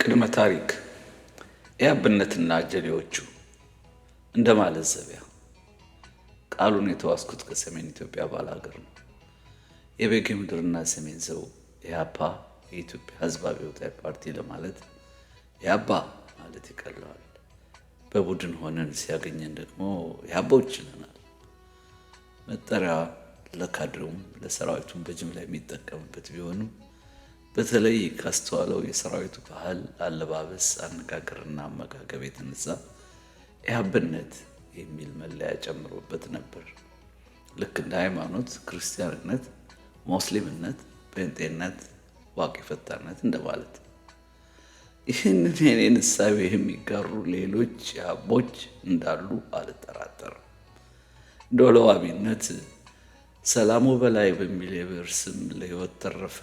የቅድመ ታሪክ የአብነትና ጀሌዎቹ እንደማለዘቢያ ቃሉን የተዋስኩት ከሰሜን ኢትዮጵያ ባላገር ነው። የቤጌ ምድርና ሰሜን ሰው የአፓ የኢትዮጵያ ሕዝብ አብዮታዊ ፓርቲ ለማለት የአባ ማለት ይቀለዋል። በቡድን ሆነን ሲያገኘን ደግሞ የአባዎች ይለናል። መጠሪያ ለካድሬውም ለሰራዊቱም በጅምላ የሚጠቀምበት ቢሆንም በተለይ ካስተዋለው የሰራዊቱ ባህል፣ አለባበስ፣ አነጋገርና አመጋገብ የተነሳ የአብነት የሚል መለያ ጨምሮበት ነበር። ልክ እንደ ሃይማኖት ክርስቲያንነት፣ ሙስሊምነት፣ ጴንጤነት፣ ዋቂ ፈታነት እንደማለት። ይህንን የኔን እሳቤ የሚጋሩ ሌሎች አቦች እንዳሉ አልጠራጠርም። ዶለዋቢነት ሰላሙ በላይ በሚል የብዕር ስም ለሕይወት ተረፈ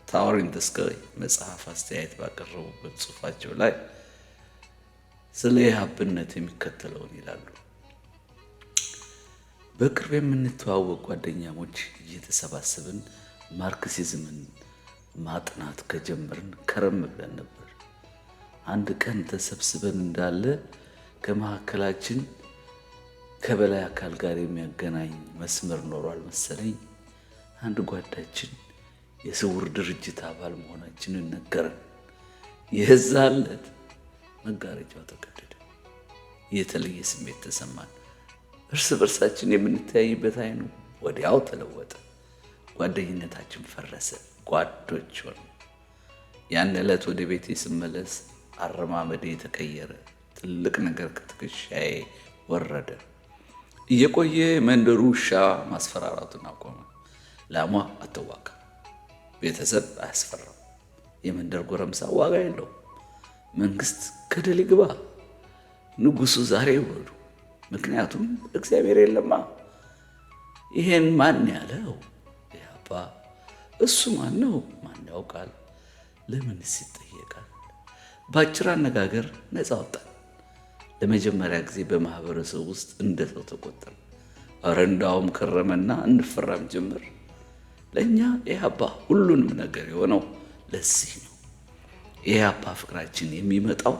ታወር ኢን ዘ ስካይ መጽሐፍ አስተያየት ባቀረቡበት ጽሑፋቸው ላይ ስለ የአብነት የሚከተለውን ይላሉ። በቅርብ የምንተዋወቅ ጓደኛሞች እየተሰባሰብን ማርክሲዝምን ማጥናት ከጀመርን ከረም ብለን ነበር። አንድ ቀን ተሰብስበን እንዳለ ከመካከላችን ከበላይ አካል ጋር የሚያገናኝ መስመር ኖሯል መሰለኝ አንድ ጓዳችን የስውር ድርጅት አባል መሆናችንን ነገረን። የዛን ዕለት መጋረጃው ተቀደደ። የተለየ ስሜት ተሰማን። እርስ በርሳችን የምንተያይበት አይኑ ወዲያው ተለወጠ። ጓደኝነታችን ፈረሰ። ጓዶች ሆነ። ያን ዕለት ወደ ቤቴ ስመለስ አረማመዴ የተቀየረ፣ ትልቅ ነገር ከትከሻዬ ወረደ። እየቆየ መንደሩ ውሻ ማስፈራራቱን አቆመ። ላሟ አትዋጋ፣ ቤተሰብ አያስፈራም፣ የመንደር ጎረምሳ ዋጋ የለው፣ መንግስት ገደል ይግባ፣ ንጉሱ ዛሬ ይውረዱ፣ ምክንያቱም እግዚአብሔር የለማ። ይሄን ማን ያለው? ኢህአፓ። እሱ ማን ነው? ማን ያውቃል? ለምንስ ይጠየቃል? በአጭር አነጋገር ነፃ ወጣን። ለመጀመሪያ ጊዜ በማህበረሰብ ውስጥ እንደ ሰው ተቆጠር። ኧረ እንዳውም ከረመና እንፈራም ጀምር። ለእኛ ኢህአፓ ሁሉንም ነገር የሆነው ለዚህ ነው። የኢህአፓ ፍቅራችን የሚመጣው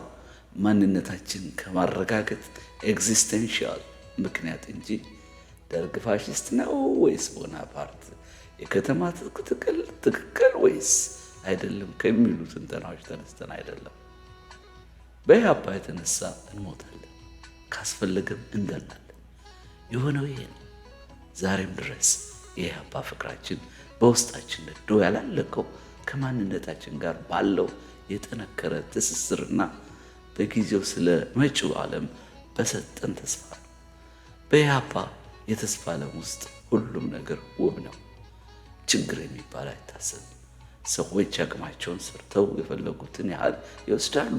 ማንነታችን ከማረጋገጥ ኤግዚስተንሻል ምክንያት እንጂ ደርግ ፋሽስት ነው ወይስ ቦናፓርት የከተማ ትክክል ወይስ አይደለም ከሚሉ ትንተናዎች ተነስተን አይደለም። በኢህአፓ የተነሳ እንሞታለን፣ ካስፈለገም እንገላለን። የሆነው ይሄ ነው። ዛሬም ድረስ የኢህአፓ ፍቅራችን በውስጣችን ነዶ ያላለቀው ከማንነታችን ጋር ባለው የጠነከረ ትስስርና በጊዜው ስለ መጪው ዓለም በሰጠን ተስፋ ነው። በኢህአፓ የተስፋ ዓለም ውስጥ ሁሉም ነገር ውብ ነው። ችግር የሚባል አይታሰብም። ሰዎች አቅማቸውን ሰርተው የፈለጉትን ያህል ይወስዳሉ።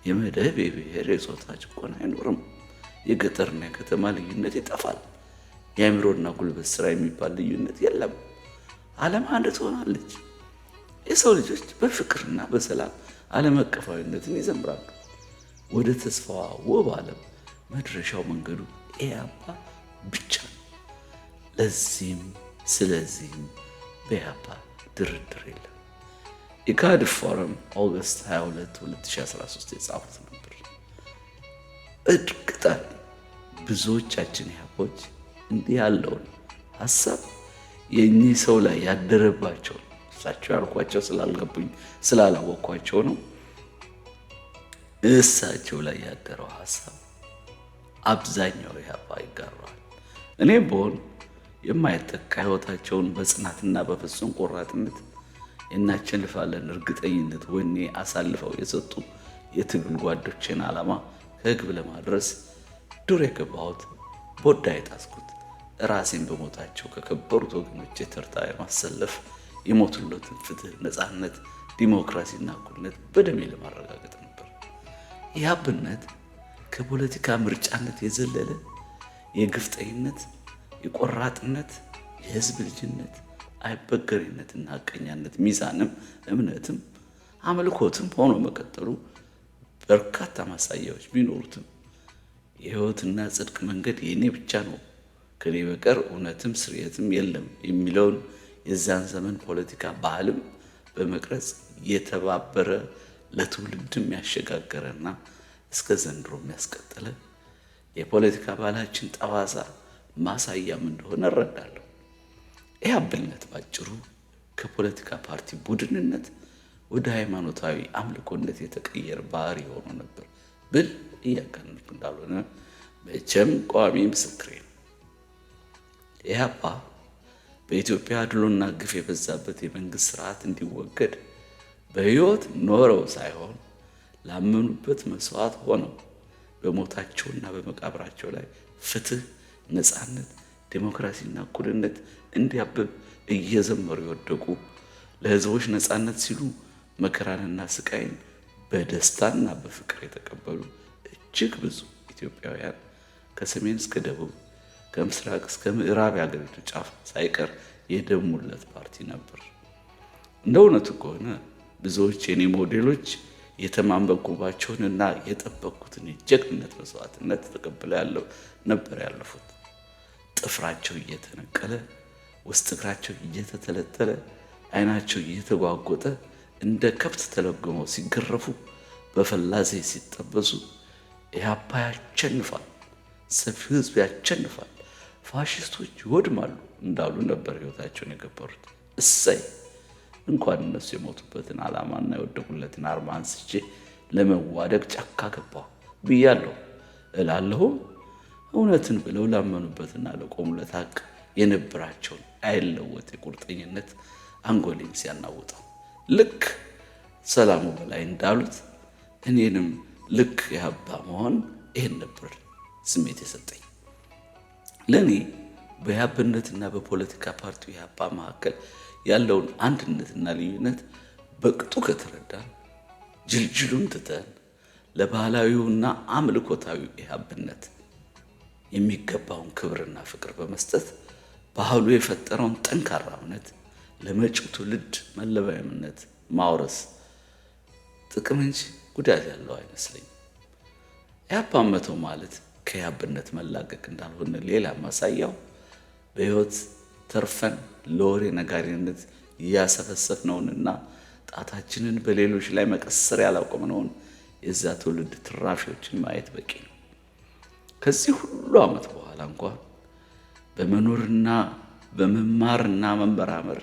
የመደብ፣ የብሔር፣ የጾታ ጭቆና አይኖርም። የገጠርና የከተማ ልዩነት ይጠፋል። የአእምሮና ጉልበት ስራ የሚባል ልዩነት የለም። ዓለም አንድ ትሆናለች። የሰው ልጆች በፍቅርና በሰላም ዓለም አቀፋዊነትን ይዘምራሉ። ወደ ተስፋዋ ውብ ዓለም መድረሻው መንገዱ ኢህአፓ ብቻ ነው። ስለዚህም በኢህአፓ ድርድር የለም። የካድር ፎረም ኦገስት 22 2013 የጻፉት ነበር። እርግጠን ብዙዎቻችን ኢህአፓዎች እንዲህ ያለውን ሀሳብ የእኚህ ሰው ላይ ያደረባቸው እሳቸው ያልኳቸው ስላልገቡኝ ስላላወቅኳቸው ነው። እሳቸው ላይ ያደረው ሀሳብ አብዛኛው ኢህአፓ ይጋራዋል። እኔም በሆን የማይተካ ህይወታቸውን በጽናትና በፍጹም ቆራጥነት እናሸንፋለን እርግጠኝነት ወኔ አሳልፈው የሰጡ የትግል ጓዶችን ዓላማ ከግብ ለማድረስ ዱር የገባሁት ቦዳ የጣስኩት ራሴን በሞታቸው ከከበሩት ወገኖች ተርታ የማሰለፍ የሞቱለትን ፍትህ፣ ነፃነት፣ ዲሞክራሲና እኩልነት በደሜ ለማረጋገጥ ነበር። የአብነት ከፖለቲካ ምርጫነት የዘለለ የግፍጠኝነት፣ የቆራጥነት፣ የህዝብ ልጅነት፣ አይበገሬነትና ሐቀኛነት ሚዛንም እምነትም አምልኮትም ሆኖ መቀጠሉ በርካታ ማሳያዎች ቢኖሩትም የህይወትና ጽድቅ መንገድ የኔ ብቻ ነው፣ ከኔ በቀር እውነትም ስርየትም የለም የሚለውን የዛን ዘመን ፖለቲካ ባህልም በመቅረጽ የተባበረ ለትውልድም ያሸጋገረና እስከ ዘንድሮ የሚያስቀጥለ የፖለቲካ ባህላችን ጠባሳ ማሳያም እንደሆነ እረዳለሁ። ኢህአብነት ባጭሩ ከፖለቲካ ፓርቲ ቡድንነት ወደ ሃይማኖታዊ አምልኮነት የተቀየረ ባህሪ ሆኖ ነበር ብል እያጋነንኩ እንዳልሆነ መቼም ቋሚ ምስክሬ ነው። ኢህአፓ በኢትዮጵያ አድሎና ግፍ የበዛበት የመንግስት ስርዓት እንዲወገድ በሕይወት ኖረው ሳይሆን ላመኑበት መስዋዕት ሆነው በሞታቸውና በመቃብራቸው ላይ ፍትህ፣ ነፃነት፣ ዴሞክራሲና እኩልነት እንዲያብብ እየዘመሩ የወደቁ ለህዝቦች ነፃነት ሲሉ መከራንና ስቃይን በደስታና በፍቅር የተቀበሉ እጅግ ብዙ ኢትዮጵያውያን ከሰሜን እስከ ደቡብ ከምስራቅ እስከ ምዕራብ የአገሪቱ ጫፍ ሳይቀር የደሙለት ፓርቲ ነበር። እንደ እውነቱ ከሆነ ብዙዎች የኔ ሞዴሎች የተማመንኩባቸውንና የጠበቅኩትን የጀግንነት መስዋዕትነት ተቀብለው ነበር ያለፉት። ጥፍራቸው እየተነቀለ ውስጥ እግራቸው እየተተለተለ አይናቸው እየተጓጎጠ እንደ ከብት ተለጎመው ሲገረፉ በፈላ ዘይት ሲጠበሱ ኢህአፓ ያሸንፋል፣ ሰፊው ህዝብ ያሸንፋል፣ ፋሽስቶች ይወድማሉ እንዳሉ ነበር ህይወታቸውን የገበሩት። እሰይ እንኳን እነሱ የሞቱበትን ዓላማና የወደቁለትን አርማ አንስቼ ለመዋደቅ ጫካ ገባሁ ብያለሁ እላለሁ። እውነትን ብለው ላመኑበትና ለቆሙለት ሀቅ የነበራቸውን አይለወጥ የቁርጠኝነት አንጎሌን ሲያናውጠው ልክ ሰላሙ በላይ እንዳሉት እኔንም ልክ ኢህአፓ መሆን ይሄን ነበር ስሜት የሰጠኝ። ለኔ በኢህአፓነትና በፖለቲካ ፓርቲው ኢህአፓ መካከል ያለውን አንድነትና ልዩነት በቅጡ ከተረዳን ጅልጅሉን ትተን ለባህላዊውና አምልኮታዊው ኢህአፓነት የሚገባውን ክብርና ፍቅር በመስጠት ባህሉ የፈጠረውን ጠንካራ እምነት ለመጪው ትውልድ መለባየምነት ማውረስ ጥቅም እንጂ ጉዳት ያለው አይመስለኝም። ኢህአፓን መተው ማለት ከኢህአፓነት መላቀቅ እንዳልሆነ ሌላ ማሳያው በሕይወት ተርፈን ለወሬ ነጋሪነት እያሰፈሰፍነውንና ጣታችንን በሌሎች ላይ መቀሰር ያላቆምነውን የዛ ትውልድ ትራፊዎችን ማየት በቂ ነው። ከዚህ ሁሉ ዓመት በኋላ እንኳን በመኖርና በመማርና መመራመር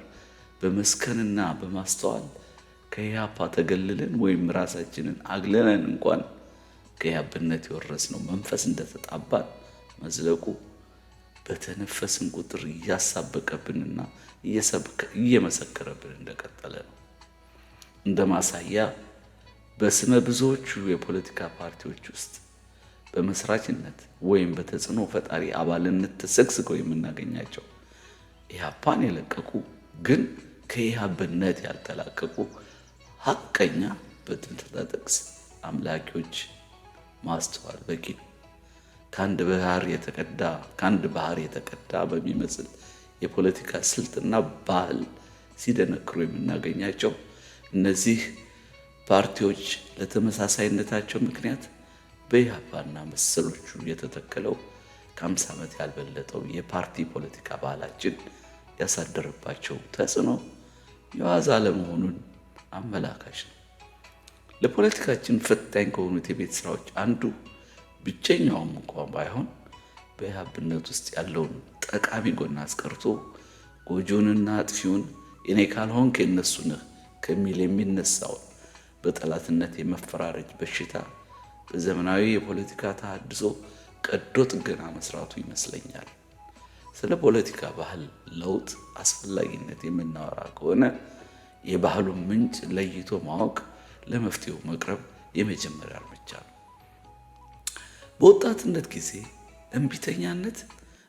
በመስከንና በማስተዋል ከኢህአፓ ተገልለን ወይም ራሳችንን አግለለን እንኳን ከኢህአፓነት የወረስነው መንፈስ እንደተጣባን መዝለቁ በተነፈስን ቁጥር እያሳበቀብንና እየመሰከረብን እንደቀጠለ ነው። እንደ ማሳያ በስመ ብዙዎቹ የፖለቲካ ፓርቲዎች ውስጥ በመስራችነት ወይም በተጽዕኖ ፈጣሪ አባልነት ተሰግስገው የምናገኛቸው ኢህአፓን የለቀቁ ግን ከኢህአፓነት ያልተላቀቁ ሀቀኛ በጥንተ ጥቅስ አምላኪዎች ማስተዋል በቂ ነው። ከአንድ ባህር የተቀዳ በሚመስል የፖለቲካ ስልትና ባህል ሲደነክሩ የምናገኛቸው እነዚህ ፓርቲዎች ለተመሳሳይነታቸው ምክንያት በኢህአፓና መሰሎቹ የተተከለው ከ50 ዓመት ያልበለጠው የፓርቲ ፖለቲካ ባህላችን ያሳደረባቸው ተጽዕኖ የዋዛ ለመሆኑን አመላካች ነው። ለፖለቲካችን ፈታኝ ከሆኑት የቤት ስራዎች አንዱ ብቸኛውም እንኳን ባይሆን በኢህአፓነት ውስጥ ያለውን ጠቃሚ ጎን አስቀርቶ ጎጆንና አጥፊውን እኔ ካልሆንክ የነሱ ነህ ከሚል የሚነሳውን በጠላትነት የመፈራረጅ በሽታ በዘመናዊ የፖለቲካ ተሐድሶ ቀዶ ጥገና መስራቱ ይመስለኛል። ስለ ፖለቲካ ባህል ለውጥ አስፈላጊነት የምናወራ ከሆነ የባህሉን ምንጭ ለይቶ ማወቅ ለመፍትሄው መቅረብ የመጀመሪያ እርምጃ ነው። በወጣትነት ጊዜ እምቢተኛነት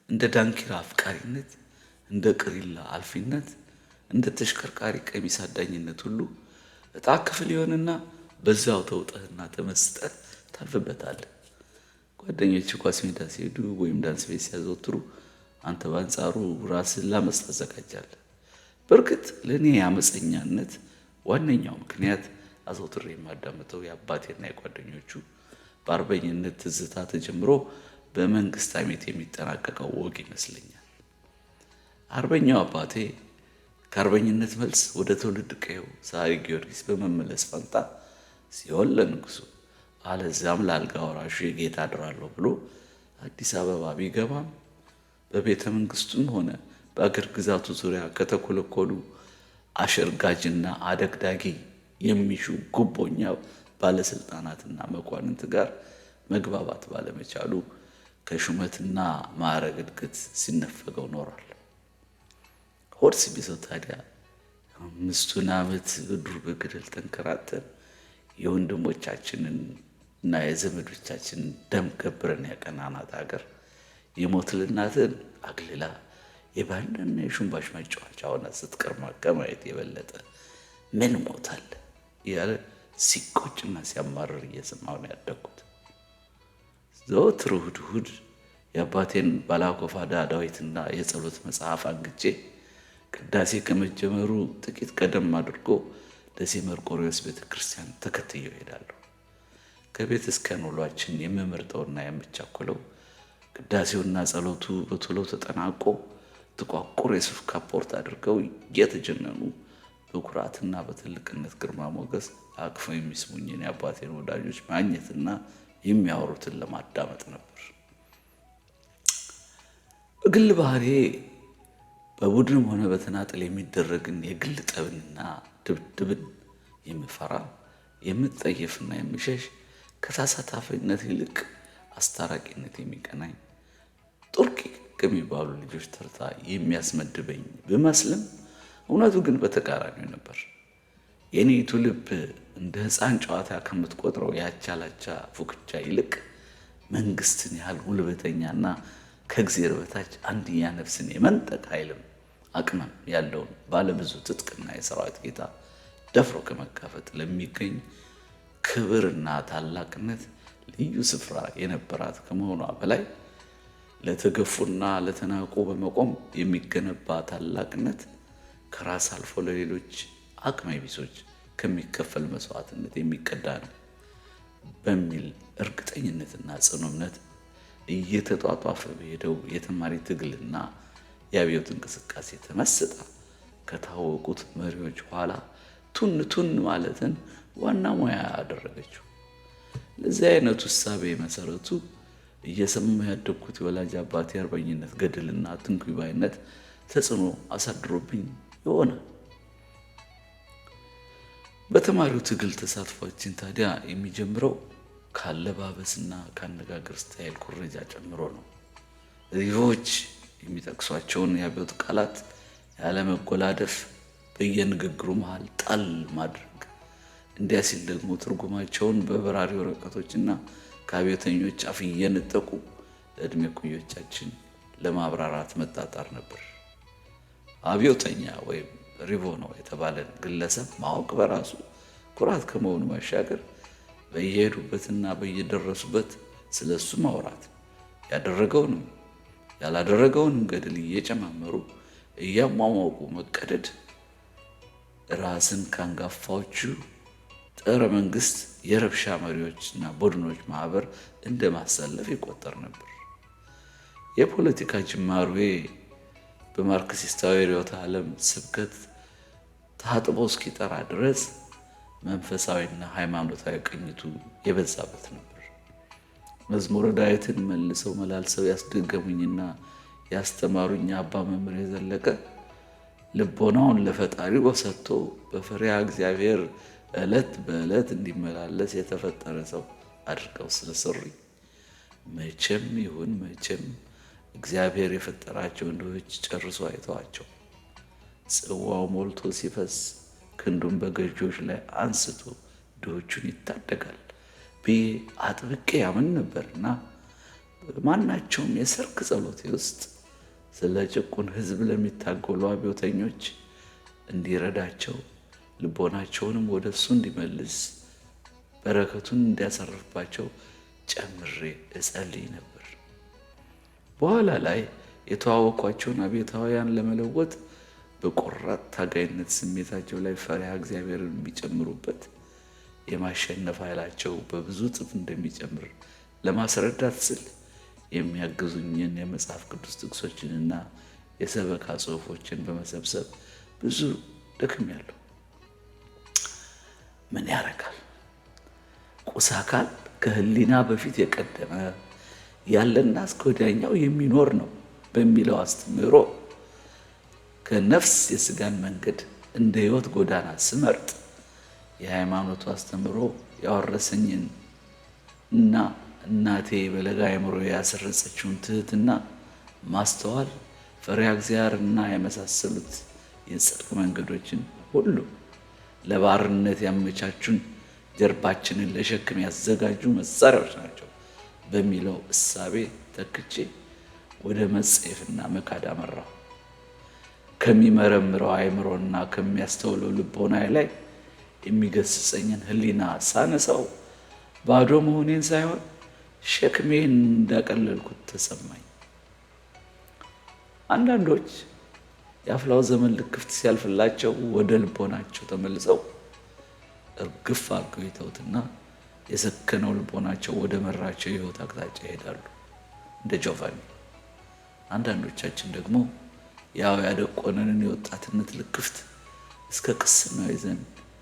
እንደ ዳንኪራ አፍቃሪነት፣ እንደ ቅሪላ አልፊነት፣ እንደ ተሽከርካሪ ቀሚስ አዳኝነት ሁሉ እጣ ክፍል ይሆንና በዛው ተውጠህና ተመስጠህ ታልፍበታለህ። ጓደኞች ኳስ ሜዳ ሲሄዱ ወይም ዳንስ ቤት ሲያዘወትሩ አንተ በአንጻሩ ራስን ላመጽ ታዘጋጃለህ። በእርግጥ ለእኔ የአመፀኛነት ዋነኛው ምክንያት አዘውትሬ የማዳምጠው የአባቴና የጓደኞቹ በአርበኝነት ትዝታ ተጀምሮ በመንግስት አሜት የሚጠናቀቀው ወግ ይመስለኛል። አርበኛው አባቴ ከአርበኝነት መልስ ወደ ትውልድ ቀየው ሳሪ ጊዮርጊስ በመመለስ ፈንታ ሲሆን ለንጉሱ አለዚያም ለአልጋ ወራሹ የጌታ አድራለሁ ብሎ አዲስ አበባ ቢገባም በቤተ መንግስቱም ሆነ በአገር ግዛቱ ዙሪያ ከተኮለኮሉ አሸርጋጅና አደግዳጊ የሚሹ ጉቦኛ ባለስልጣናትና መኳንንት ጋር መግባባት ባለመቻሉ ከሹመትና ማዕረግ እድገት ሲነፈገው ኖሯል። ሆድ ሲቢሰው ታዲያ 5 ዓመት በዱር በገደል ተንከራተን የወንድሞቻችንን እና የዘመዶቻችንን ደም ገብረን ያቀናናት ሀገር የሞት ልናትን አግልላ የባንዳና የሹምባሽ መጫወቻ ሆና ስትቀርማ ከማየት የበለጠ ምን ሞት አለ እያለ ሲቆጭና ሲያማርር እየሰማሁ ነው ያደግኩት። ዘወትር እሑድ እሑድ የአባቴን ባላኮፋዳ ዳዊትና የጸሎት መጽሐፍ አንግቼ ቅዳሴ ከመጀመሩ ጥቂት ቀደም አድርጎ ደሴ መርቆሬዎስ ቤተ ክርስቲያን ተከትየው እሄዳለሁ። ከቤተ ክርስቲያን ውሏችን የምመርጠውና የምቻኮለው ቅዳሴውና ጸሎቱ በቶሎ ተጠናቆ ጥቋቁር የሱፍ ካፖርት አድርገው እየተጀነኑ በኩራትና በትልቅነት ግርማ ሞገስ አቅፈው የሚስሙኝን የአባቴን ወዳጆች ማግኘትና የሚያወሩትን ለማዳመጥ ነበር። በግል ባህሪ በቡድንም ሆነ በተናጠል የሚደረግን የግል ጠብንና ድብድብን የምፈራ የምጠየፍና የምሸሽ ከተሳታፊነት ይልቅ አስታራቂነት የሚቀናኝ ጡርቂ ከሚባሉ ልጆች ተርታ የሚያስመድበኝ ብመስልም እውነቱ ግን በተቃራኒው ነበር። የኔቱ ልብ እንደ ሕፃን ጨዋታ ከምትቆጥረው ያቻላቻ ፉክቻ ይልቅ መንግስትን ያህል ጉልበተኛና ከእግዚአብሔር በታች አንድያ ነፍስን የመንጠቅ ኃይልም አቅምም ያለውን ባለብዙ ትጥቅና የሰራዊት ጌታ ደፍሮ ከመጋፈጥ ለሚገኝ ክብርና ታላቅነት ልዩ ስፍራ የነበራት ከመሆኗ በላይ ለተገፉና ለተናቁ በመቆም የሚገነባ ታላቅነት ከራስ አልፎ ለሌሎች አቅመ ቢሶች ከሚከፈል መስዋዕትነት የሚቀዳ ነው በሚል እርግጠኝነትና ጽኑ እምነት እየተጧጧፈ በሄደው የተማሪ ትግልና የአብዮት እንቅስቃሴ ተመስጣ ከታወቁት መሪዎች ኋላ ቱን ማለትን ዋና ሙያ አደረገችው። ለዚህ አይነቱ እሳቤ መሰረቱ እየሰማሁ ያደግኩት የወላጅ አባቴ አርበኝነት ገድልና ትንኩይ ባይነት ተጽዕኖ አሳድሮብኝ ይሆናል። በተማሪው ትግል ተሳትፏችን ታዲያ የሚጀምረው ካለባበስና ካነጋገር ስታይል ኩረጃ ጨምሮ ነው። ሪቮች የሚጠቅሷቸውን የአብዮት ቃላት ያለመጎላደፍ በየንግግሩ መሃል ጣል ማድረግ፣ እንዲያ ሲል ደግሞ ትርጉማቸውን በበራሪ ወረቀቶችና ከአብዮተኞች አፍ እየነጠቁ ለዕድሜ ኩዮቻችን ለማብራራት መጣጣር ነበር። አብዮተኛ ወይም ሪቮ ነው የተባለን ግለሰብ ማወቅ በራሱ ኩራት ከመሆኑ ባሻገር በየሄዱበትና በየደረሱበት ስለሱ ማውራት፣ ያደረገውንም ያላደረገውንም ገድል እየጨማመሩ እያሟሟቁ መቀደድ ራስን ካንጋፋዎቹ ጸረ መንግስት የረብሻ መሪዎችና ቡድኖች ማህበር እንደማሰለፍ ይቆጠር ነበር። የፖለቲካ ጅማሬ በማርክሲስታዊ ርዕዮተ ዓለም ስብከት ታጥቦ እስኪጠራ ድረስ መንፈሳዊና ሃይማኖታዊ ቅኝቱ የበዛበት ነበር። መዝሙረ ዳዊትን መልሰው መላልሰው ያስደገሙኝና ያስተማሩኝ አባ መምህር የዘለቀ ልቦናውን ለፈጣሪው ሰጥቶ በፈሪሃ እግዚአብሔር ዕለት በዕለት እንዲመላለስ የተፈጠረ ሰው አድርገው ስለሰሩኝ መቼም ይሁን መቼም እግዚአብሔር የፈጠራቸው ድሆች ጨርሶ አይተዋቸው። ጽዋው ሞልቶ ሲፈስ ክንዱን በገዢዎች ላይ አንስቶ ድሆቹን ይታደጋል ብዬ አጥብቄ ያምን ነበርና በማናቸውም የሰርክ ጸሎቴ ውስጥ ስለ ጭቁን ሕዝብ ለሚታገሉ አብዮተኞች እንዲረዳቸው ልቦናቸውንም ወደ እሱ እንዲመልስ በረከቱን እንዲያሳርፍባቸው ጨምሬ እጸልይ ነበር። በኋላ ላይ የተዋወቋቸውን አብዮታውያን ለመለወጥ በቆራጥ ታጋይነት ስሜታቸው ላይ ፈሪሃ እግዚአብሔርን የሚጨምሩበት የማሸነፍ ኃይላቸው በብዙ እጥፍ እንደሚጨምር ለማስረዳት ስል የሚያግዙኝን የመጽሐፍ ቅዱስ ጥቅሶችንና የሰበካ ጽሑፎችን በመሰብሰብ ብዙ ደክሜያለሁ። ምን ያደርጋል፣ ቁስ አካል ከህሊና በፊት የቀደመ ያለና እስከ ወዲያኛው የሚኖር ነው በሚለው አስተምህሮ ከነፍስ የስጋን መንገድ እንደ ሕይወት ጎዳና ስመርጥ የሃይማኖቱ አስተምህሮ ያወረሰኝን እና እናቴ በለጋ አእምሮ ያሰረጸችውን ትህትና፣ ማስተዋል፣ ፈሪሃ እግዚአብሔርና የመሳሰሉት የጽድቅ መንገዶችን ሁሉ ለባርነት ያመቻቹን ጀርባችንን ለሸክም ያዘጋጁ መሳሪያዎች ናቸው በሚለው እሳቤ ተክቼ ወደ መጸየፍና መካድ አመራሁ። ከሚመረምረው አእምሮና ከሚያስተውለው ልቦና ላይ የሚገስጸኝን ህሊና ሳነሳው ባዶ መሆኔን ሳይሆን ሸክሜን እንዳቀለልኩት ተሰማኝ። አንዳንዶች የአፍላው ዘመን ልክፍት ሲያልፍላቸው ወደ ልቦናቸው ተመልሰው እርግፍ አድርገው ይተውትና የሰከነው ልቦናቸው ወደ መራቸው የህይወት አቅጣጫ ይሄዳሉ እንደ ጆቫኒ። አንዳንዶቻችን ደግሞ ያው ያደቆነንን የወጣትነት ልክፍት እስከ ቅስናው ይዘን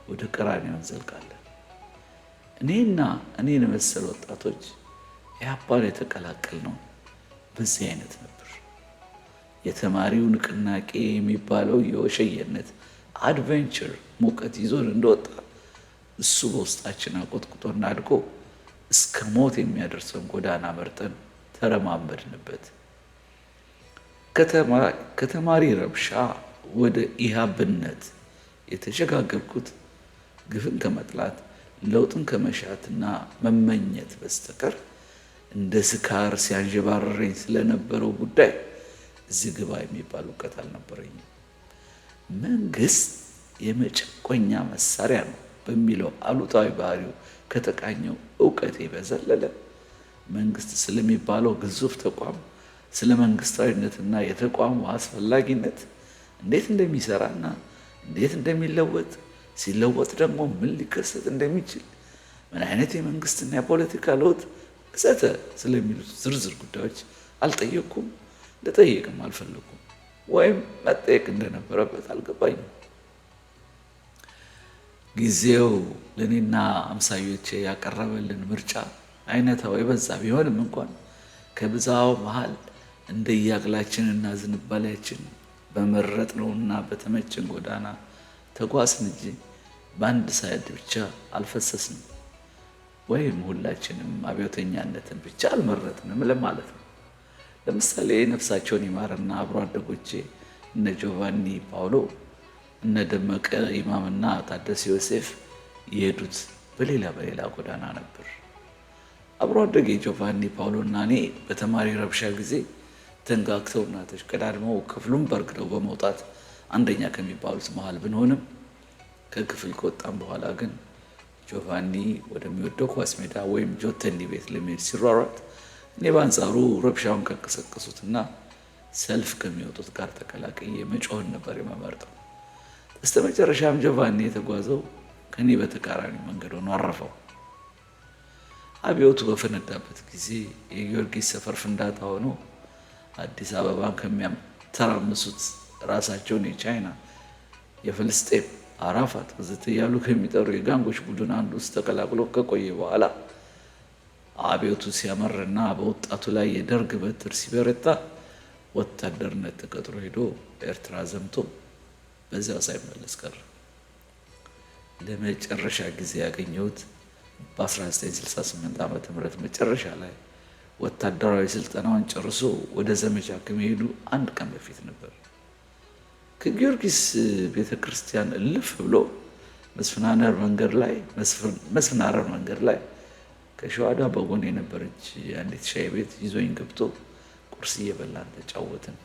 ወደ ቀራንዮ እንዘልቃለን። እኔን መሰል ወጣቶች ኢህአፓን የተቀላቀልነው በዚህ አይነት ነበር። የተማሪው ንቅናቄ የሚባለው የወሸየነት አድቬንቸር ሙቀት ይዞን እንደወጣ እሱ በውስጣችን አቆጥቁጦና አድጎ እስከ ሞት የሚያደርሰን ጎዳና መርጠን ተረማመድንበት። ከተማሪ ረብሻ ወደ ኢህአብነት የተሸጋገርኩት ግፍን ከመጥላት ለውጥን ከመሻትና መመኘት በስተቀር እንደ ስካር ሲያንዠባረረኝ ስለነበረው ጉዳይ እዚህ ግባ የሚባል እውቀት አልነበረኝም። መንግስት የመጨቆኛ መሳሪያ ነው በሚለው አሉታዊ ባህሪው ከተቃኘው እውቀቴ በዘለለ መንግስት ስለሚባለው ግዙፍ ተቋም፣ ስለ መንግስታዊነትና የተቋሙ አስፈላጊነት፣ እንዴት እንደሚሰራና እንዴት እንደሚለወጥ፣ ሲለወጥ ደግሞ ምን ሊከሰት እንደሚችል፣ ምን አይነት የመንግስትና የፖለቲካ ለውጥ ወዘተ ስለሚሉት ዝርዝር ጉዳዮች አልጠየቅኩም፣ ልጠይቅም አልፈለኩም፣ ወይም መጠየቅ እንደነበረበት አልገባኝም። ጊዜው ለእኔና አምሳዮቼ ያቀረበልን ምርጫ አይነታው የበዛ ቢሆንም እንኳን ከብዛው መሃል እንደየአቅላችንና ዝንባሌያችን በመረጥነውና በተመቸን ጎዳና ተጓዝን እንጂ በአንድ ሳይድ ብቻ አልፈሰስንም፣ ወይም ሁላችንም አብዮተኛነትን ብቻ አልመረጥንም ለማለት ነው። ለምሳሌ ነፍሳቸውን ይማርና አብሮ አደጎቼ እነ ጆቫኒ ፓውሎ፣ እነ ደመቀ ኢማምና ታደሰ ዮሴፍ የሄዱት በሌላ ጎዳና ነበር። አብሮ አደጌ ጆቫኒ ፓውሎና እኔ በተማሪ ረብሻ ጊዜ ተንጋግተውና ተሽቀዳድመው ክፍሉን በርግደው በመውጣት አንደኛ ከሚባሉት መሃል ብንሆንም ከክፍል ከወጣም በኋላ ግን ጆቫኒ ወደሚወደው ኳስ ሜዳ ወይም ጆተኒ ቤት ለመሄድ ሲሯሯጥ፣ እኔ በአንጻሩ ረብሻውን ከቀሰቀሱትና ሰልፍ ከሚወጡት ጋር ተቀላቅዬ መጮህን ነበር የመመርጠው። በስተመጨረሻም ጆቫኒ የተጓዘው ከኔ በተቃራኒ መንገድ ሆኖ አረፈው። አብዮቱ በፈነዳበት ጊዜ የጊዮርጊስ ሰፈር ፍንዳታ ሆኖ አዲስ አበባን ከሚያተራምሱት ራሳቸውን የቻይና፣ የፍልስጤም፣ አራፋት ወዘተ እያሉ ከሚጠሩ የጋንጎች ቡድን አንዱ ውስጥ ተቀላቅሎ ከቆየ በኋላ አብዮቱ ሲያመርና በወጣቱ ላይ የደርግ በትር ሲበረታ ወታደርነት ተቀጥሮ ሄዶ ኤርትራ ዘምቶ በዚያው ሳይመለስ ቀረ። ለመጨረሻ ጊዜ ያገኘሁት በ1968 ዓ.ም መጨረሻ ላይ ወታደራዊ ስልጠናውን ጨርሶ ወደ ዘመቻ ከመሄዱ አንድ ቀን በፊት ነበር። ከጊዮርጊስ ቤተክርስቲያን እልፍ ብሎ መስፍናረር መንገድ ላይ ከሸዋዳ በጎን የነበረች አንዲት ሻይ ቤት ይዞኝ ገብቶ ቁርስ እየበላን ተጫወትን።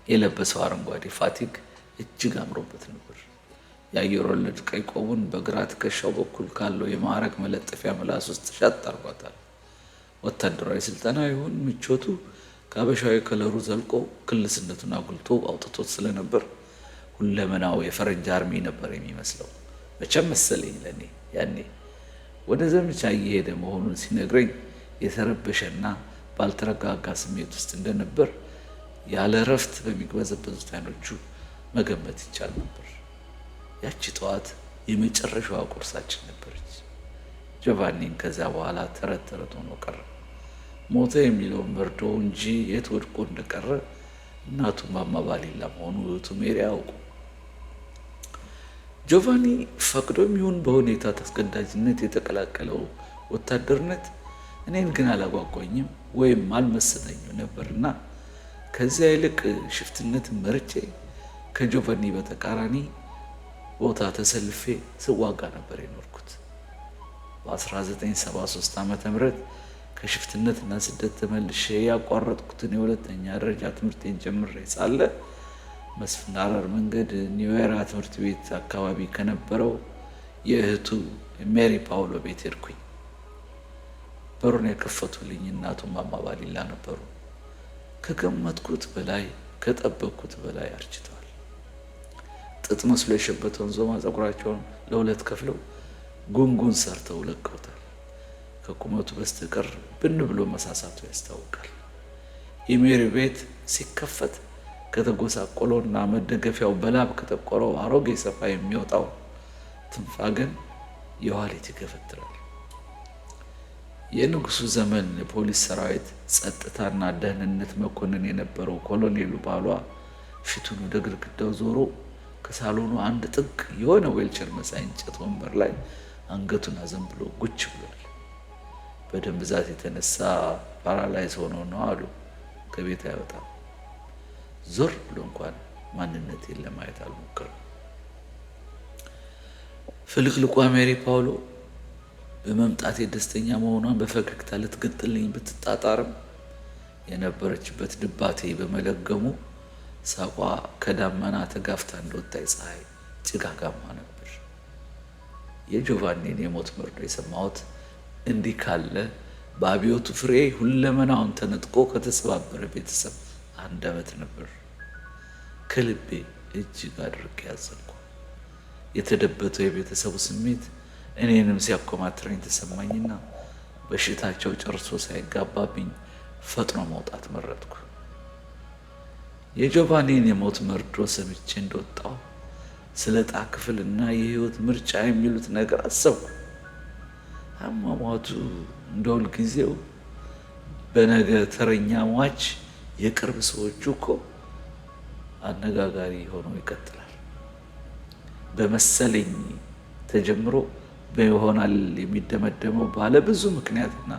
የለበሰው አረንጓዴ ፋቲግ እጅግ አምሮበት ነበር። የአየር ወለድ ቀይ ቆቡን በግራ ትከሻው በኩል ካለው የማዕረግ መለጠፊያ ምላስ ውስጥ ሻጥ አርጓታል። ወታደራዊ ስልጠና ይሁን ምቾቱ ከአበሻዊ ከለሩ ዘልቆ ክልስነቱን አጉልቶ አውጥቶት ስለነበር ሁለመናው የፈረንጅ አርሚ ነበር የሚመስለው። መቼም መሰለኝ ለኔ ያኔ ወደ ዘመቻ እየሄደ መሆኑን ሲነግረኝ የተረበሸና ባልተረጋጋ ስሜት ውስጥ እንደነበር ያለ እረፍት በሚግበዘበዙት አይኖቹ መገመት ይቻል ነበር። ያቺ ጠዋት የመጨረሻዋ ቁርሳችን ነበረች። ጆቫኒን ከዚያ በኋላ ተረት ተረት ሆኖ ቀረ። ሞተ የሚለውን መርዶ እንጂ የት ወድቆ እንደቀረ እናቱ እማማ ባሊላ መሆኑ እህቱ ሜሪ አያውቁ። ጆቫኒ ፈቅዶም ይሁን በሁኔታ ተስገዳጅነት የተቀላቀለው ወታደርነት እኔን ግን አላጓጓኝም ወይም አልመሰለኝም ነበርና ከዚያ ይልቅ ሽፍትነትን መርጬ ከጆቫኒ በተቃራኒ ቦታ ተሰልፌ ስዋጋ ነበር የኖርኩት። በ1973 ዓ.ም ከሽፍትነትና ስደት ተመልሼ ያቋረጥኩትን የሁለተኛ ደረጃ ትምህርቴን ጀምሬ ሳለ መስፍን አራር መንገድ ኒውዌራ ትምህርት ቤት አካባቢ ከነበረው የእህቱ ሜሪ ፓውሎ ቤት ሄድኩኝ። በሩን የከፈቱልኝ እናቱ እማማ ባሊላ ነበሩ። ከገመትኩት በላይ ከጠበቅኩት በላይ አርጅተዋል። ጥጥ መስሎ የሸበተውን ዞማ ፀጉራቸውን ለሁለት ከፍለው ጉንጉን ሰርተው ለቀውታል። ከቁመቱ በስተቀር ብን ብሎ መሳሳቱ ያስታውቃል። የሜሪ ቤት ሲከፈት ከተጎሳቆለውና መደገፊያው በላብ ከጠቆረው አሮጌ ሰፋ የሚወጣው ትንፋገን የኋሊት ይገፈትራል። የንጉሱ ዘመን የፖሊስ ሰራዊት ጸጥታና ደህንነት መኮንን የነበረው ኮሎኔሉ ባሏ ፊቱን ወደ ግድግዳው ዞሮ ከሳሎኑ አንድ ጥግ የሆነ ዌልቸር መሳይ እንጨት ወንበር ላይ አንገቱን አዘንብሎ ጉች ብሏል። በደም ብዛት የተነሳ ፓራላይዝ ሆኖ ነው አሉ። ከቤት አይወጣም። ዞር ብሎ እንኳን ማንነቴን ለማየት አልሞከረም። ፍልቅልቋ ሜሪ ፓውሎ በመምጣቴ ደስተኛ መሆኗን በፈገግታ ልትገጥልኝ ብትጣጣርም የነበረችበት ድባቴ በመለገሙ ሳቋ ከዳመና ተጋፍታ እንደወጣች ፀሐይ ጭጋጋማ ነበር። የጆቫኒን የሞት መርዶ የሰማሁት እንዲህ ካለ በአብዮቱ ፍሬ ሁለመናውን ተነጥቆ ከተሰባበረ ቤተሰብ አንደበት ነበር። ከልቤ እጅግ አድርጌ ያዘንኩ። የተደበተው የቤተሰቡ ስሜት እኔንም ሲያኮማትረኝ ተሰማኝና በሽታቸው ጨርሶ ሳይጋባብኝ ፈጥኖ መውጣት መረጥኩ። የጆቫኒን የሞት መርዶ ሰምቼ እንደወጣሁ ስለ ዕጣ ክፍልና የህይወት ምርጫ የሚሉት ነገር አሰብኩ። አሟሟቱ እንደ ሁልጊዜው በነገ ተረኛ ሟች የቅርብ ሰዎቹ እኮ አነጋጋሪ ሆኖ ይቀጥላል። በመሰለኝ ተጀምሮ በይሆናል የሚደመደመው ባለ ብዙ ምክንያትና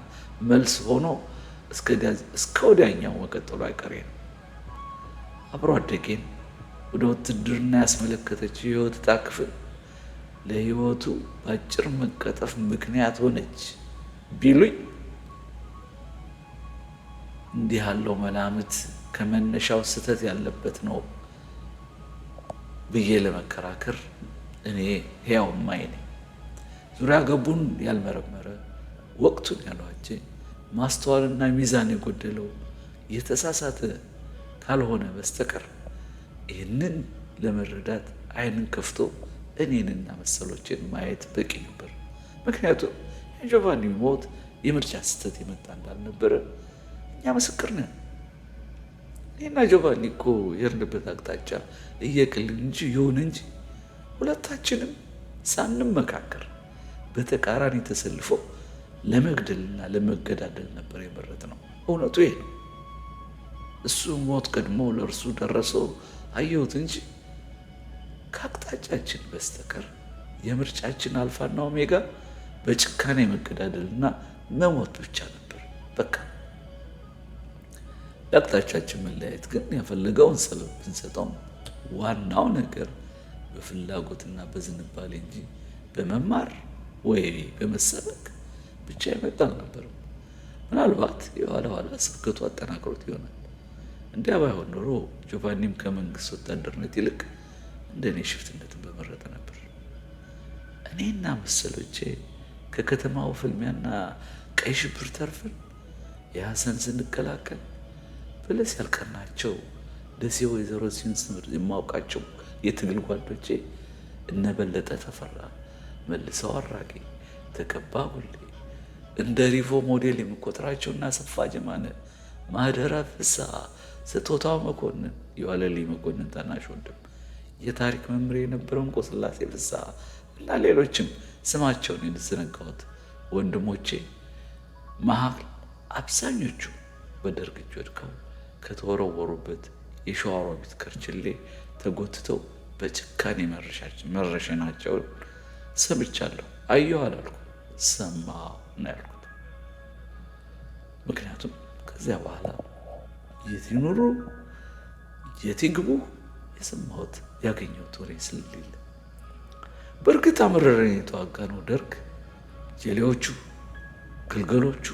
መልስ ሆኖ እስከ ወዲያኛው መቀጠሉ አይቀሬ ነው። አብሮ አደጌን ወደ ውትድርና ያስመለከተች የህይወት ዕጣ ክፍል ለህይወቱ በአጭር መቀጠፍ ምክንያት ሆነች ቢሉኝ እንዲህ ያለው መላምት ከመነሻው ስህተት ያለበት ነው ብዬ ለመከራከር እኔ ሕያው እማኝ ነኝ። ዙሪያ ገቡን ያልመረመረ ወቅቱን ያልዋጀ ማስተዋልና ሚዛን የጎደለው የተሳሳተ ካልሆነ በስተቀር ይህንን ለመረዳት ዓይንን ከፍቶ እኔንና መሰሎችን ማየት በቂ ነበር። ምክንያቱም የጆቫኒ ሞት የምርጫ ስህተት የመጣ እንዳልነበረ እኛ ምስክር ነን። እኔና ጆቫኒ እኮ የሄድንበት አቅጣጫ እየቅልን እንጂ ይሁን እንጂ ሁለታችንም ሳንመካከር በተቃራኒ ተሰልፎ ለመግደልና ለመገዳደል ነበር የመረጥነው። እውነቱ ይሄ ነው። እሱ ሞት ቀድሞ ለእርሱ ደረሰው አየሁት እንጂ ከአቅጣጫችን በስተቀር የምርጫችን አልፋና ኦሜጋ በጭካኔ መገዳደልና መሞት ብቻ ነበር። በቃ ለአቅጣጫችን መለያየት ግን የፈለገውን ሰበብ ብንሰጠውም ዋናው ነገር በፍላጎትና በዝንባሌ እንጂ በመማር ወይ በመሰበክ ብቻ የመጣ አልነበረም። ምናልባት የኋላ ኋላ ስብከቱ አጠናክሮት ይሆናል። እንዲያ ባይሆን ኖሮ ጆቫኒም ከመንግስት ወታደርነት ይልቅ እንደኔ ሽፍትነትን በመረጠ ነበር። እኔና መሰሎቼ ከከተማው ፍልሚያና ቀይ ሽብር ተርፈን የሐሰን ስንከላከል በለስ ያልቀናቸው ደሴ ወይዘሮ ሲንስምር የማውቃቸው የትግል ጓዶቼ እነ በለጠ ተፈራ፣ መልሰው አራጌ፣ ተቀባ ሁሌ፣ እንደ ሪቮ ሞዴል የምቆጥራቸውና ሰፋ ጀማነ፣ ማህደረ ፍስሐ፣ ስጦታው መኮንን፣ የዋለልኝ መኮንን ታናሽ ወንድም፣ የታሪክ መምሬ የነበረውን ቆስላሴ ፍስሐ እና ሌሎችም ስማቸውን የተዘነጋሁት ወንድሞቼ መሃል አብዛኞቹ በደርግ እጅ ወድቀው ከተወረወሩበት የሸዋሮቢት ከርችሌ ተጎትተው በጭካኔ መረሸናቸውን ሰምቻለሁ። አየሁ አላልኩም፣ ሰማሁ ነው ያልኩት። ምክንያቱም ከዚያ በኋላ የት ይኑሩ የት ይግቡ የሰማሁት ያገኘሁት ወሬ ስለሌለ፣ በእርግጥ አመረረን የተዋጋ ነው ደርግ ጀሌዎቹ፣ ግልገሎቹ፣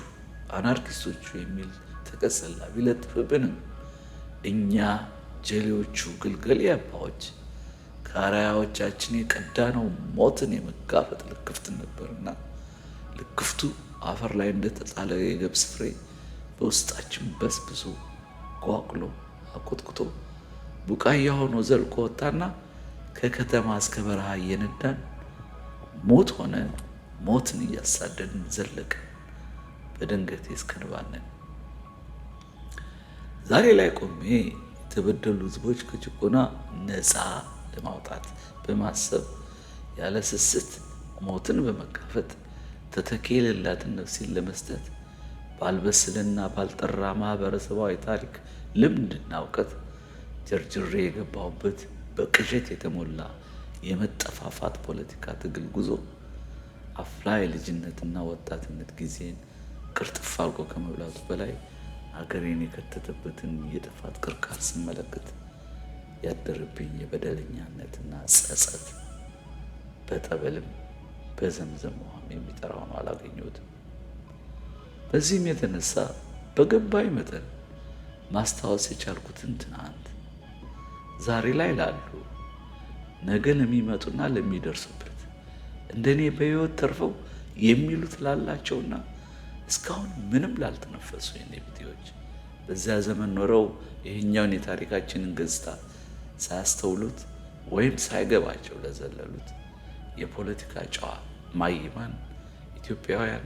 አናርኪስቶቹ የሚል ተቀጽላ ቢለጥፍብንም እኛ ጀሌዎቹ ግልገል ያባዎች ከአርአያዎቻችን የቀዳነው ሞትን የመጋፈጥ ልክፍት ነበርና ልክፍቱ አፈር ላይ እንደተጣለ የገብስ ፍሬ በውስጣችን በስብሶ ቋቁሎ አቆጥቁጦ ቡቃያ ሆኖ ዘልቆ ወጣና ከከተማ እስከ በረሃ እየነዳን ሞት ሆነን ሞትን እያሳደድን ዘለቅን በድንገቴ እስከንባነን። ዛሬ ላይ ቆሜ የተበደሉ ሕዝቦች ከጭቆና ነፃ ለማውጣት በማሰብ ያለ ስስት ሞትን በመጋፈጥ ተተኪ የሌላትን ነፍሴን ለመስጠት ባልበስልና ባልጠራ ማህበረሰባዊ ታሪክ ልምድና እውቀት ጀርጅሬ የገባሁበት በቅዠት የተሞላ የመጠፋፋት ፖለቲካ ትግል ጉዞ አፍላ የልጅነትና ወጣትነት ጊዜን ቅርጥፍ አድርጎ ከመብላቱ በላይ አገሬን የከተተበትን የጥፋት ቅርቃር ስመለከት ያደረብኝ የበደለኛነትና ጸጸት በጠበልም በዘምዘም ውሃም የሚጠራው ነው አላገኘሁትም። በዚህም የተነሳ በገባኝ መጠን ማስታወስ የቻልኩትን ትናንት ዛሬ ላይ ላሉ ነገ ለሚመጡና ለሚደርሱበት እንደኔ በሕይወት ተርፈው የሚሉት ላላቸውና እስካሁን ምንም ላልተነፈሱ የኔ ቢጤዎች በዚያ ዘመን ኖረው ይህኛውን የታሪካችንን ገጽታ ሳያስተውሉት ወይም ሳይገባቸው ለዘለሉት የፖለቲካ ጨዋ ማይማን ኢትዮጵያውያን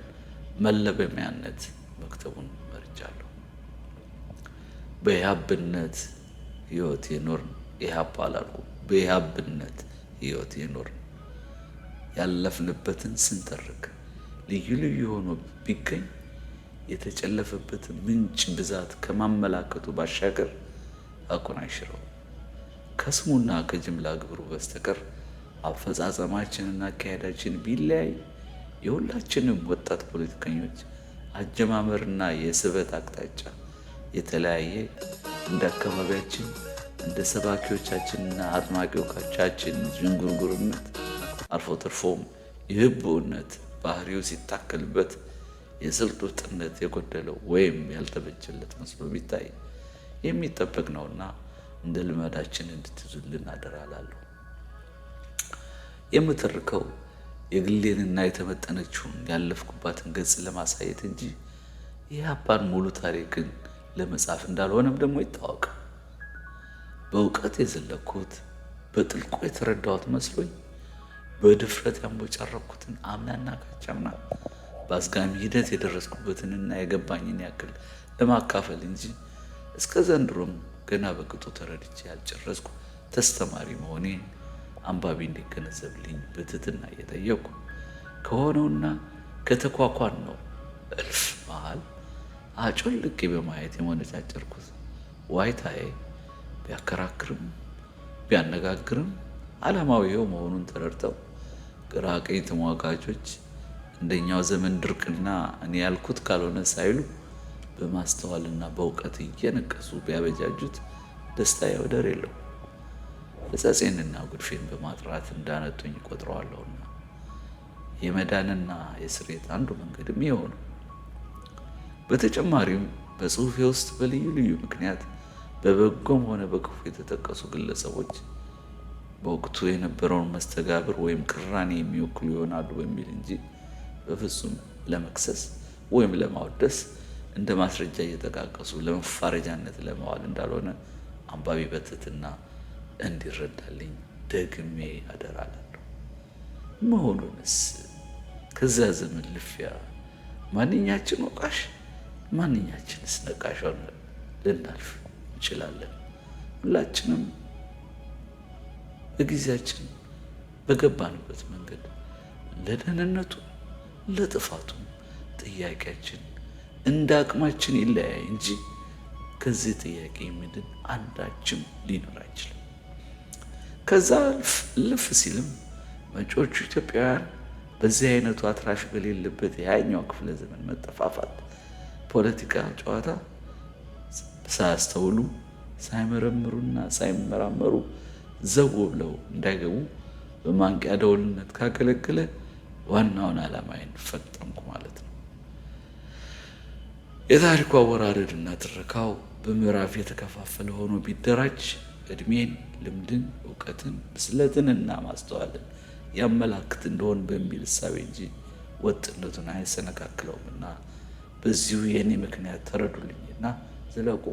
መለበሚያነት መክተቡን መርጫለሁ። በኢህአብነት ሕይወት የኖርን ኢህአፓ አላልኩም፣ በኢህአብነት ሕይወት የኖርን ያለፍንበትን ስንተርክ ልዩ ልዩ ሆኖ ቢገኝ የተጨለፈበትን ምንጭ ብዛት ከማመላከቱ ባሻገር ሐቁን አይሽረው። ከስሙና ከጅምላ ግብሩ በስተቀር አፈጻጸማችንና አካሄዳችን ቢለያይ የሁላችንም ወጣት ፖለቲከኞች አጀማመርና የስበት አቅጣጫ የተለያየ እንደ አካባቢያችን እንደ ሰባኪዎቻችንና አጥማቂዎቻችን ዥንጉርጉርነት አልፎ ተርፎም የህብውነት ባህሪው ሲታከልበት የስልጡጥነት የጎደለው ወይም ያልተበጀለት መስሎ ቢታይ የሚጠበቅ ነውና እንደ ልማዳችን እንድትይዙልን አደራ እላለሁ። የምተርከው የግሌንና የተመጠነችውን ያለፍኩባትን ገጽ ለማሳየት እንጂ የኢህአፓን ሙሉ ታሪክን ለመጻፍ እንዳልሆነም ደግሞ ይታወቅ። በእውቀት የዘለኩት በጥልቁ የተረዳሁት መስሎኝ በድፍረት ያንቦጫረኩትን አምናና ካቻምና በአዝጋሚ ሂደት የደረስኩበትንና የገባኝን ያክል ለማካፈል እንጂ እስከ ዘንድሮም ገና በቅጡ ተረድቼ ያልጨረስኩ ተስተማሪ መሆኔን አንባቢ እንዲገነዘብልኝ በትህትና እየጠየቁ ከሆነውና ከተኳኳን ነው እልፍ መሃል አጮልቄ በማየት የመነጫጨርኩት ዋይታዬ ቢያከራክርም ቢያነጋግርም ዓላማው ይኸው መሆኑን ተረድተው ግራ ቀኝ ተሟጋቾች እንደኛው ዘመን ድርቅና እኔ ያልኩት ካልሆነ ሳይሉ በማስተዋልና በእውቀት እየነቀሱ ቢያበጃጁት ደስታዬ ወደር የለው። ሕጸጼንና ጉድፌን በማጥራት እንዳነጡኝ ቆጥረዋለሁና የመዳንና የስሬት አንዱ መንገድም ይኸው ነው። በተጨማሪም በጽሁፌ ውስጥ በልዩ ልዩ ምክንያት በበጎም ሆነ በክፉ የተጠቀሱ ግለሰቦች በወቅቱ የነበረውን መስተጋብር ወይም ቅራኔ የሚወክሉ ይሆናሉ በሚል እንጂ በፍጹም ለመክሰስ ወይም ለማወደስ እንደ ማስረጃ እየጠቃቀሱ ለመፋረጃነት ለማዋል እንዳልሆነ አንባቢ በትህትና እንዲረዳልኝ ደግሜ አደራ እላለሁ። መሆኑንስ ከዚያ ዘመን ልፊያ ማንኛችን ወቃሽ ማንኛችንስ ነቃሽ ሆነን ልናልፍ እንችላለን? ሁላችንም በጊዜያችን በገባንበት መንገድ ለደህንነቱ ለጥፋቱም ጥያቄያችን እንደ አቅማችን ይለያይ እንጂ ከዚህ ጥያቄ የሚድን አንዳችም ሊኖር አይችልም። ከዛ ልፍ ሲልም መጪዎቹ ኢትዮጵያውያን በዚህ አይነቱ አትራፊ በሌለበት የሃያኛው ክፍለ ዘመን መጠፋፋት ፖለቲካ ጨዋታ ሳያስተውሉ ሳይመረምሩና ሳይመራመሩ ዘው ብለው እንዳይገቡ በማንቂያ ደወልነት ካገለገለ ዋናውን ዓላማዬን ፈጸምኩ ማለት ነው። የታሪኩ አወራረድና ትረካው በምዕራፍ የተከፋፈለ ሆኖ ቢደራጅ እድሜን፣ ልምድን፣ እውቀትን፣ ብስለትንና ማስተዋልን ያመላክት እንደሆን በሚል እሳቤ እንጂ ወጥነቱን አይሰነካክለውምና በዚሁ የእኔ ምክንያት ተረዱልኝና ዝለቁ።